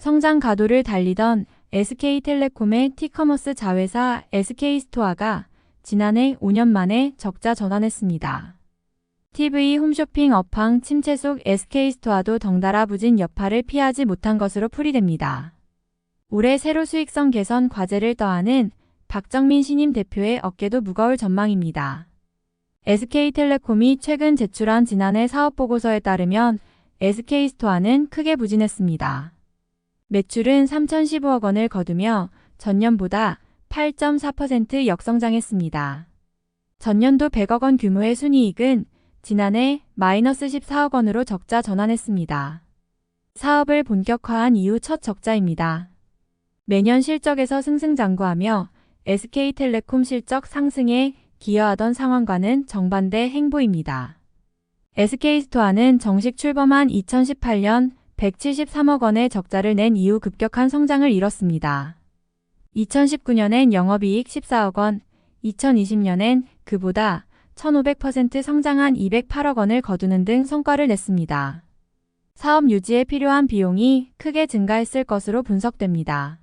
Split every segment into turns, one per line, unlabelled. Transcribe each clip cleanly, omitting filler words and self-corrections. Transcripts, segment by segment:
성장 가도를 달리던 SK텔레콤의 티커머스 자회사 SK스토어가 지난해 5년 만에 적자 전환했습니다. TV 홈쇼핑 업황 침체 속 SK스토어도 덩달아 부진 여파를 피하지 못한 것으로 풀이됩니다. 올해 세로 수익성 개선 과제를 떠안은 박정민 신임 대표의 어깨도 무거울 전망입니다. SK텔레콤이 최근 제출한 지난해 사업보고서에 따르면 SK스토어는 크게 부진했습니다. 매출은 3,015억 원을 거두며 전년보다 8.4% 역성장했습니다. 전년도 100억 원 규모의 순이익은 지난해 마이너스 14억 원으로 적자 전환했습니다. 사업을 본격화한 이후 첫 적자입니다. 매년 실적에서 승승장구하며 SK텔레콤 실적 상승에 기여하던 상황과는 정반대 행보입니다. SK스토어는 정식 출범한 2018년 173억 원의 적자를 낸 이후 급격한 성장을 이뤘습니다. 2019년엔 영업이익 14억 원, 2020년엔 그보다 1500% 성장한 208억 원을 거두는 등 성과를 냈습니다. 사업 유지에 필요한 비용이 크게 증가했을 것으로 분석됩니다.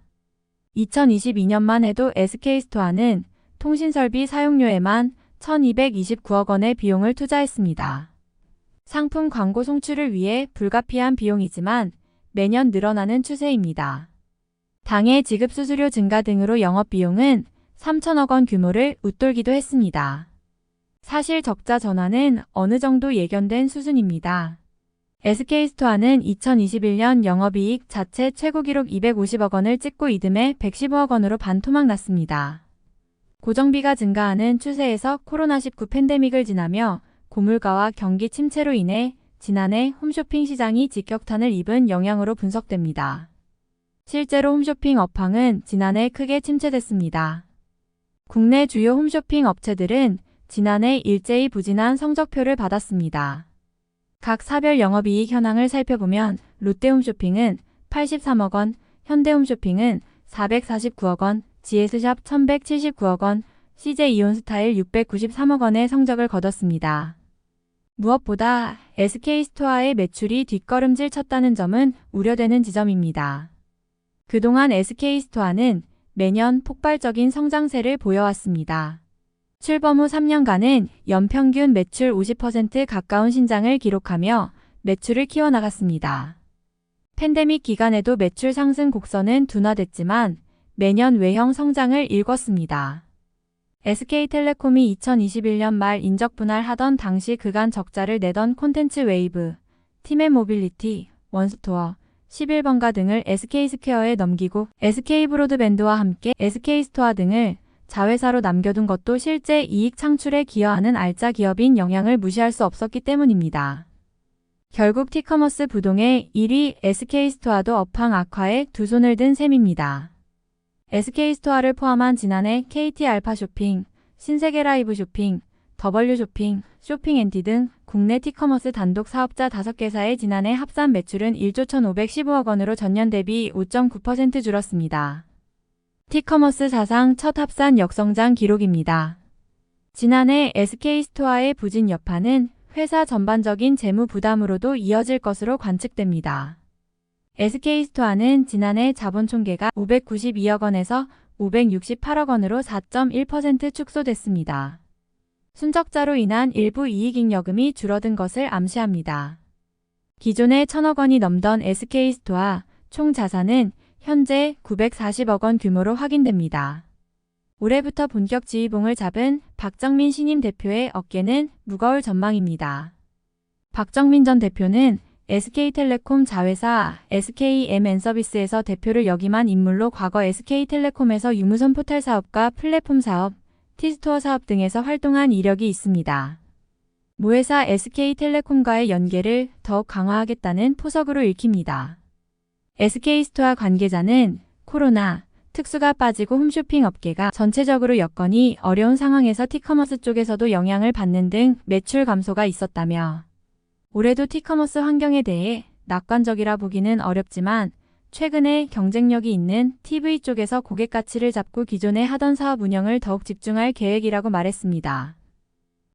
2022년만 해도 SK스토어는 통신설비 사용료에만 1229억 원의 비용을 투자했습니다. 상품 광고 송출을 위해 불가피한 비용이지만 매년 늘어나는 추세입니다. 당해 지급 수수료 증가 등으로 영업비용은 3천억 원 규모를 웃돌기도 했습니다. 사실 적자 전환은 어느 정도 예견된 수준입니다. SK스토어는 2021년 영업이익 자체 최고 기록 250억 원을 찍고 이듬해 115억 원으로 반토막 났습니다. 고정비가 증가하는 추세에서 코로나19 팬데믹을 지나며 고물가와 경기 침체로 인해 지난해 홈쇼핑 시장이 직격탄을 입은 영향으로 분석됩니다. 실제로 홈쇼핑 업황은 지난해 크게 침체됐습니다. 국내 주요 홈쇼핑 업체들은 지난해 일제히 부진한 성적표를 받았습니다. 각 사별 영업이익 현황을 살펴보면 롯데홈쇼핑은 83억 원, 현대홈쇼핑은 449억 원, GS샵 1179억 원, CJ이온스타일 693억 원의 성적을 거뒀습니다. 무엇보다 SK스토어의 매출이 뒷걸음질 쳤다는 점은 우려되는 지점입니다. 그동안 SK스토어는 매년 폭발적인 성장세를 보여왔습니다. 출범 후 3년간은 연평균 매출 50% 가까운 신장을 기록하며 매출을 키워나갔습니다. 팬데믹 기간에도 매출 상승 곡선은 둔화됐지만 매년 외형 성장을 일궜습니다. SK텔레콤이 2021년 말 인적 분할하던 당시 그간 적자를 내던 콘텐츠 웨이브, 팀앤모빌리티, 원스토어, 11번가 등을 SK스퀘어에 넘기고 SK브로드밴드와 함께 SK스토어 등을 자회사로 남겨둔 것도 실제 이익 창출에 기여하는 알짜 기업인 영향을 무시할 수 없었기 때문입니다. 결국 티커머스 부동의 1위 SK스토어도 업황 악화에 두 손을 든 셈입니다. SK스토어를 포함한 지난해 KT알파쇼핑, 신세계라이브쇼핑, 더블유쇼핑, 쇼핑앤티 등 국내 티커머스 단독 사업자 5개사의 지난해 합산 매출은 1조 1,515억 원으로 전년 대비 5.9% 줄었습니다. 티커머스 사상 첫 합산 역성장 기록입니다. 지난해 SK스토어의 부진 여파는 회사 전반적인 재무 부담으로도 이어질 것으로 관측됩니다. SK스토어는 지난해 자본총계가 592억 원에서 568억 원으로 4.1% 축소됐습니다. 순적자로 인한 일부 이익잉여금이 줄어든 것을 암시합니다. 기존에 1,000억 원이 넘던 SK스토어 총 자산은 현재 940억 원 규모로 확인됩니다. 올해부터 본격 지휘봉을 잡은 박정민 신임 대표의 어깨는 무거울 전망입니다. 박정민 전 대표는 SK텔레콤 자회사 SKMN서비스에서 대표를 역임한 인물로 과거 SK텔레콤에서 유무선 포털 사업과 플랫폼 사업, T스토어 사업 등에서 활동한 이력이 있습니다. 모회사 SK텔레콤과의 연계를 더욱 강화하겠다는 포석으로 읽힙니다. SK스토어 관계자는 코로나, 특수가 빠지고 홈쇼핑 업계가 전체적으로 여건이 어려운 상황에서 티커머스 쪽에서도 영향을 받는 등 매출 감소가 있었다며 올해도 티커머스 환경에 대해 낙관적이라 보기는 어렵지만 최근에 경쟁력이 있는 TV 쪽에서 고객 가치를 잡고 기존에 하던 사업 운영을 더욱 집중할 계획이라고 말했습니다.